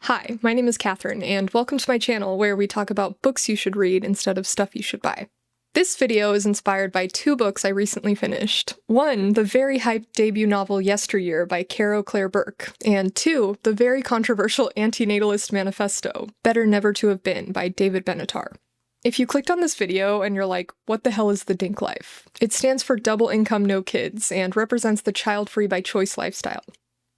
Hi, my name is Catherine, and welcome to my channel where we talk about books you should read instead of stuff you should buy. This video is inspired by two books I recently finished. One, the very hyped debut novel Yesteryear by Caro Claire Burke, and two, the very controversial anti-natalist manifesto, Better Never to Have Been by David Benatar. If you clicked on this video and you're like, what the hell is the DINK life? It stands for Double Income No Kids and represents the child-free by choice lifestyle.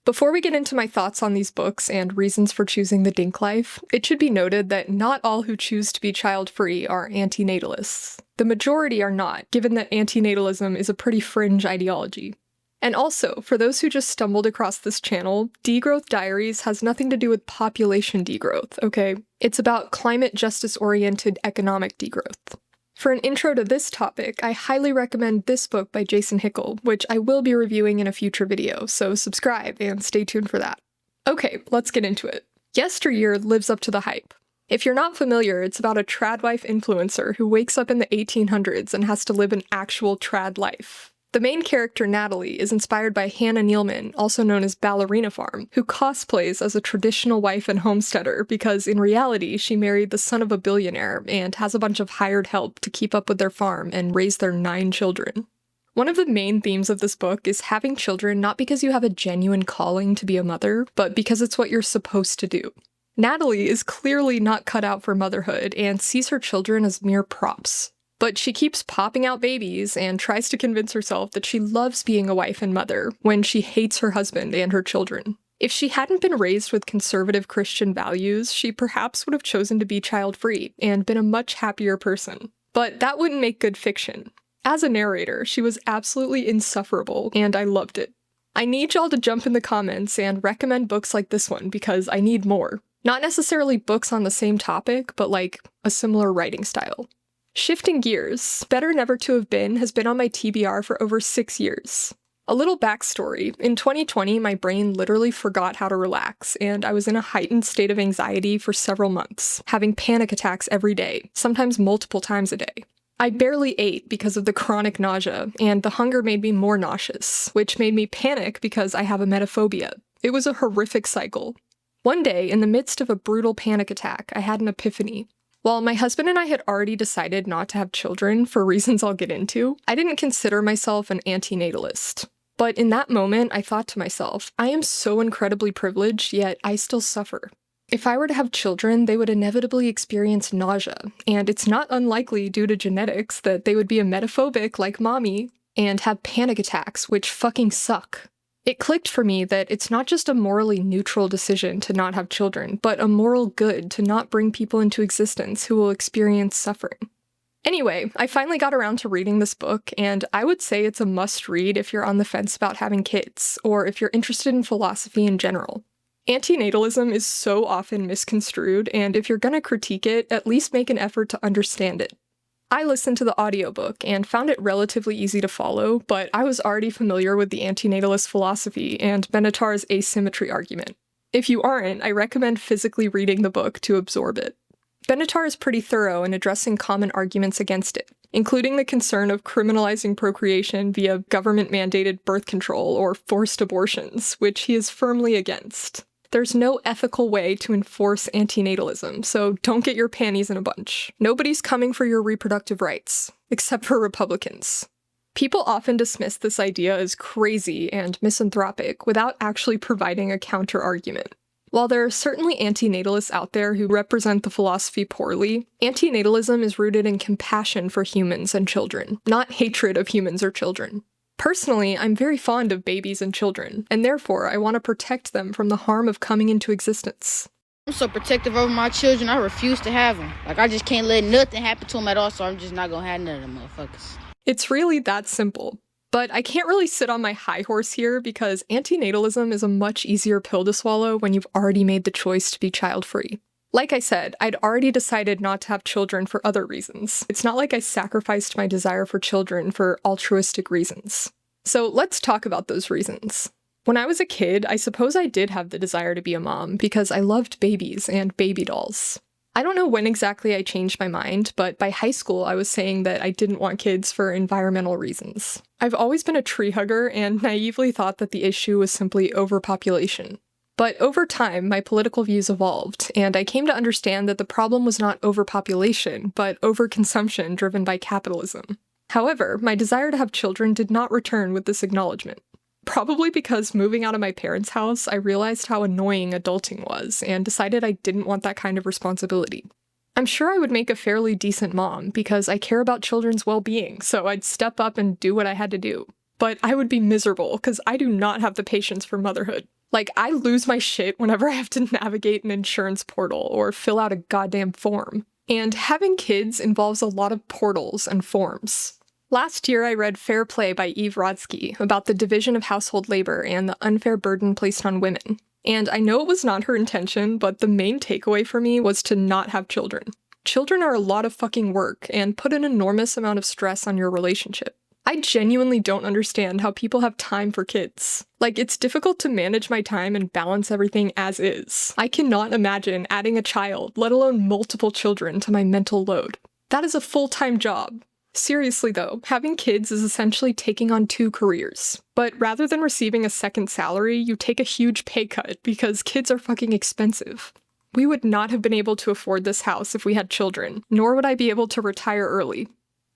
Before we get into my thoughts on these books and reasons for choosing the DINK life, it should be noted that not all who choose to be child-free are anti-natalists. The majority are not, given that anti-natalism is a pretty fringe ideology. And also, for those who just stumbled across this channel, Degrowth Diaries has nothing to do with population degrowth, okay? It's about climate justice-oriented economic degrowth. For an intro to this topic, I highly recommend this book by Jason Hickel, which I will be reviewing in a future video, so subscribe and stay tuned for that. Okay, let's get into it. Yesteryear lives up to the hype. If you're not familiar, it's about a tradwife influencer who wakes up in the 1800s and has to live an actual trad life. The main character, Natalie, is inspired by Hannah Nealman, also known as Ballerina Farm, who cosplays as a traditional wife and homesteader because in reality she married the son of a billionaire and has a bunch of hired help to keep up with their farm and raise their 9 children. One of the main themes of this book is having children not because you have a genuine calling to be a mother, but because it's what you're supposed to do. Natalie is clearly not cut out for motherhood and sees her children as mere props. But she keeps popping out babies and tries to convince herself that she loves being a wife and mother when she hates her husband and her children. If she hadn't been raised with conservative Christian values, she perhaps would have chosen to be child-free and been a much happier person. But that wouldn't make good fiction. As a narrator, she was absolutely insufferable, and I loved it. I need y'all to jump in the comments and recommend books like this one because I need more. Not necessarily books on the same topic, but like a similar writing style. Shifting gears, Better Never to Have Been has been on my TBR for over 6 years. A little backstory, in 2020 my brain literally forgot how to relax, and I was in a heightened state of anxiety for several months, having panic attacks every day, sometimes multiple times a day. I barely ate because of the chronic nausea, and the hunger made me more nauseous, which made me panic because I have emetophobia. It was a horrific cycle. One day, in the midst of a brutal panic attack, I had an epiphany. While my husband and I had already decided not to have children for reasons I'll get into, I didn't consider myself an anti-natalist. But in that moment, I thought to myself, I am so incredibly privileged, yet I still suffer. If I were to have children, they would inevitably experience nausea, and it's not unlikely due to genetics that they would be emetophobic like mommy and have panic attacks, which fucking suck. It clicked for me that it's not just a morally neutral decision to not have children, but a moral good to not bring people into existence who will experience suffering. Anyway, I finally got around to reading this book, and I would say it's a must-read if you're on the fence about having kids, or if you're interested in philosophy in general. Anti-natalism is so often misconstrued, and if you're gonna critique it, at least make an effort to understand it. I listened to the audiobook and found it relatively easy to follow, but I was already familiar with the anti-natalist philosophy and Benatar's asymmetry argument. If you aren't, I recommend physically reading the book to absorb it. Benatar is pretty thorough in addressing common arguments against it, including the concern of criminalizing procreation via government-mandated birth control or forced abortions, which he is firmly against. There's no ethical way to enforce antinatalism, so don't get your panties in a bunch. Nobody's coming for your reproductive rights, except for Republicans. People often dismiss this idea as crazy and misanthropic without actually providing a counter-argument. While there are certainly antinatalists out there who represent the philosophy poorly, antinatalism is rooted in compassion for humans and children, not hatred of humans or children. Personally, I'm very fond of babies and children, and therefore I want to protect them from the harm of coming into existence. I'm so protective over my children, I refuse to have them. Like, I just can't let nothing happen to them at all, so I'm just not gonna have none of them motherfuckers. It's really that simple. But I can't really sit on my high horse here because antinatalism is a much easier pill to swallow when you've already made the choice to be child-free. Like I said, I'd already decided not to have children for other reasons. It's not like I sacrificed my desire for children for altruistic reasons. So let's talk about those reasons. When I was a kid, I suppose I did have the desire to be a mom because I loved babies and baby dolls. I don't know when exactly I changed my mind, but by high school I was saying that I didn't want kids for environmental reasons. I've always been a tree hugger and naively thought that the issue was simply overpopulation. But over time, my political views evolved, and I came to understand that the problem was not overpopulation, but overconsumption driven by capitalism. However, my desire to have children did not return with this acknowledgement. Probably because moving out of my parents' house, I realized how annoying adulting was, and decided I didn't want that kind of responsibility. I'm sure I would make a fairly decent mom, because I care about children's well-being, so I'd step up and do what I had to do. But I would be miserable, because I do not have the patience for motherhood. Like, I lose my shit whenever I have to navigate an insurance portal or fill out a goddamn form. And having kids involves a lot of portals and forms. Last year, I read Fair Play by Eve Rodsky about the division of household labor and the unfair burden placed on women. And I know it was not her intention, but the main takeaway for me was to not have children. Children are a lot of fucking work and put an enormous amount of stress on your relationship. I genuinely don't understand how people have time for kids. Like, it's difficult to manage my time and balance everything as is. I cannot imagine adding a child, let alone multiple children, to my mental load. That is a full-time job. Seriously though, having kids is essentially taking on 2 careers. But rather than receiving a second salary, you take a huge pay cut because kids are fucking expensive. We would not have been able to afford this house if we had children, nor would I be able to retire early.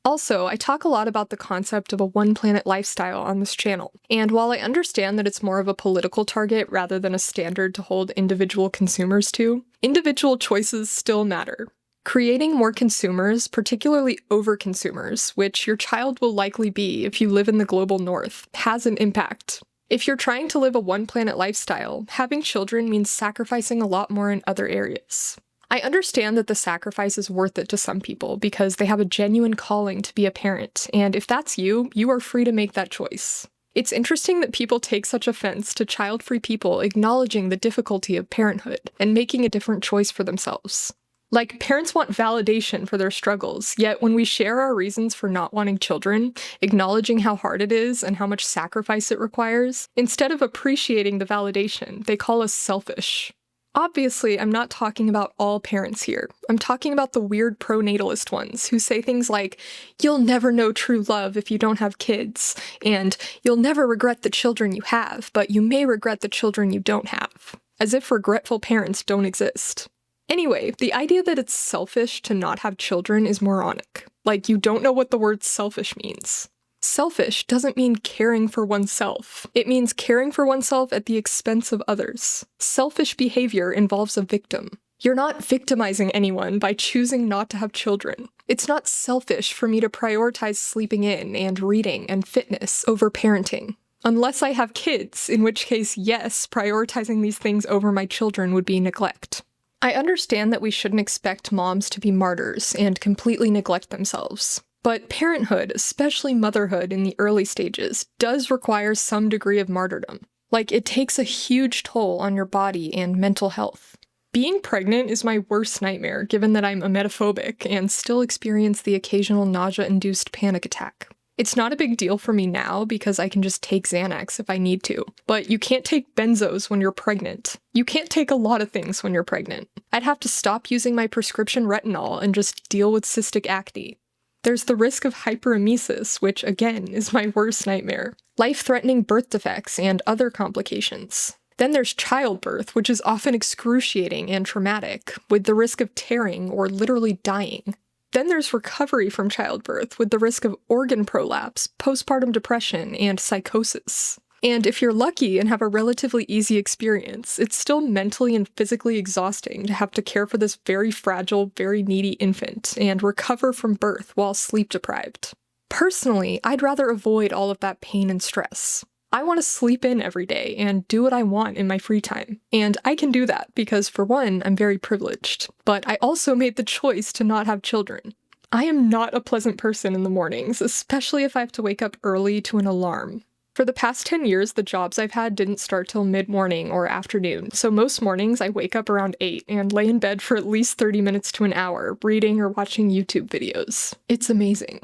Also, I talk a lot about the concept of a one-planet lifestyle on this channel, and while I understand that it's more of a political target rather than a standard to hold individual consumers to, individual choices still matter. Creating more consumers, particularly over-consumers, which your child will likely be if you live in the global north, has an impact. If you're trying to live a one-planet lifestyle, having children means sacrificing a lot more in other areas. I understand that the sacrifice is worth it to some people because they have a genuine calling to be a parent, and if that's you, you are free to make that choice. It's interesting that people take such offense to child-free people acknowledging the difficulty of parenthood and making a different choice for themselves. Like, parents want validation for their struggles, yet when we share our reasons for not wanting children, acknowledging how hard it is and how much sacrifice it requires, instead of appreciating the validation, they call us selfish. Obviously, I'm not talking about all parents here. I'm talking about the weird pro-natalist ones who say things like, "You'll never know true love if you don't have kids," and "You'll never regret the children you have, but you may regret the children you don't have." As if regretful parents don't exist. Anyway, the idea that it's selfish to not have children is moronic. Like, you don't know what the word selfish means. Selfish doesn't mean caring for oneself. It means caring for oneself at the expense of others. Selfish behavior involves a victim. You're not victimizing anyone by choosing not to have children. It's not selfish for me to prioritize sleeping in and reading and fitness over parenting. Unless I have kids, in which case, yes, prioritizing these things over my children would be neglect. I understand that we shouldn't expect moms to be martyrs and completely neglect themselves. But parenthood, especially motherhood in the early stages, does require some degree of martyrdom. Like, it takes a huge toll on your body and mental health. Being pregnant is my worst nightmare, given that I'm emetophobic and still experience the occasional nausea-induced panic attack. It's not a big deal for me now because I can just take Xanax if I need to, but you can't take benzos when you're pregnant. You can't take a lot of things when you're pregnant. I'd have to stop using my prescription retinol and just deal with cystic acne. There's the risk of hyperemesis, which again is my worst nightmare. Life-threatening birth defects and other complications. Then there's childbirth, which is often excruciating and traumatic, with the risk of tearing or literally dying. Then there's recovery from childbirth, with the risk of organ prolapse, postpartum depression, and psychosis. And if you're lucky and have a relatively easy experience, it's still mentally and physically exhausting to have to care for this very fragile, very needy infant and recover from birth while sleep-deprived. Personally, I'd rather avoid all of that pain and stress. I want to sleep in every day and do what I want in my free time. And I can do that because, for one, I'm very privileged. But I also made the choice to not have children. I am not a pleasant person in the mornings, especially if I have to wake up early to an alarm. For the past 10 years, the jobs I've had didn't start till mid-morning or afternoon, so most mornings I wake up around 8 and lay in bed for at least 30 minutes to an hour, reading or watching YouTube videos. It's amazing.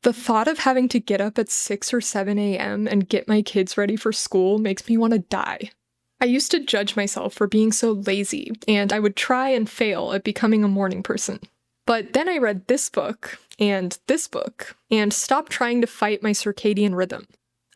The thought of having to get up at 6 or 7 a.m. and get my kids ready for school makes me want to die. I used to judge myself for being so lazy, and I would try and fail at becoming a morning person. But then I read this book, and stopped trying to fight my circadian rhythm.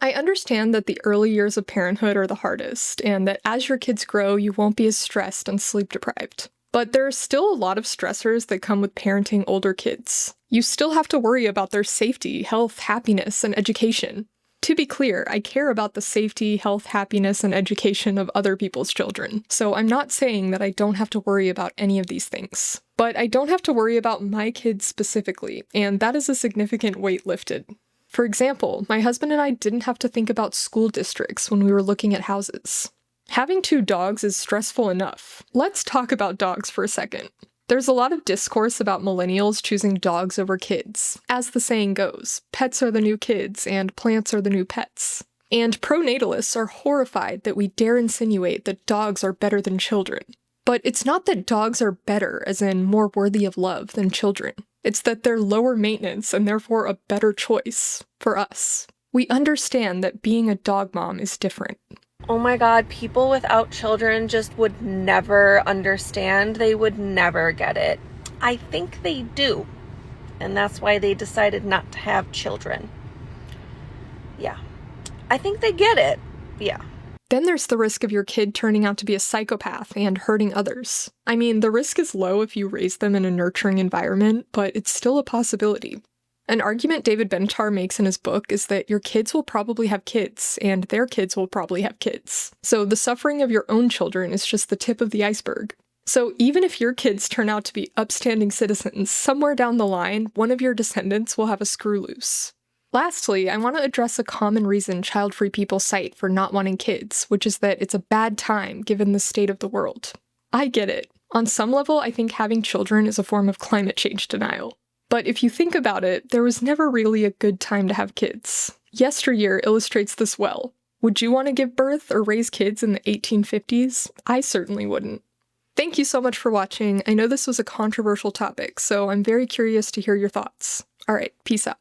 I understand that the early years of parenthood are the hardest, and that as your kids grow, you won't be as stressed and sleep deprived. But there are still a lot of stressors that come with parenting older kids. You still have to worry about their safety, health, happiness, and education. To be clear, I care about the safety, health, happiness, and education of other people's children, so I'm not saying that I don't have to worry about any of these things. But I don't have to worry about my kids specifically, and that is a significant weight lifted. For example, my husband and I didn't have to think about school districts when we were looking at houses. Having 2 dogs is stressful enough. Let's talk about dogs for a second. There's a lot of discourse about millennials choosing dogs over kids. As the saying goes, pets are the new kids and plants are the new pets. And pronatalists are horrified that we dare insinuate that dogs are better than children. But it's not that dogs are better, as in more worthy of love, than children. It's that they're lower maintenance and therefore a better choice for us. We understand that being a dog mom is different. Oh my God, people without children just would never understand. They would never get it. I think they do. And that's why they decided not to have children. Yeah. I think they get it. Yeah. Then there's the risk of your kid turning out to be a psychopath and hurting others. I mean, the risk is low if you raise them in a nurturing environment, but it's still a possibility. An argument David Benatar makes in his book is that your kids will probably have kids, and their kids will probably have kids. So the suffering of your own children is just the tip of the iceberg. So even if your kids turn out to be upstanding citizens, somewhere down the line, one of your descendants will have a screw loose. Lastly, I want to address a common reason child-free people cite for not wanting kids, which is that it's a bad time given the state of the world. I get it. On some level, I think having children is a form of climate change denial. But if you think about it, there was never really a good time to have kids. Yesteryear illustrates this well. Would you want to give birth or raise kids in the 1850s? I certainly wouldn't. Thank you so much for watching. I know this was a controversial topic, so I'm very curious to hear your thoughts. All right, peace out.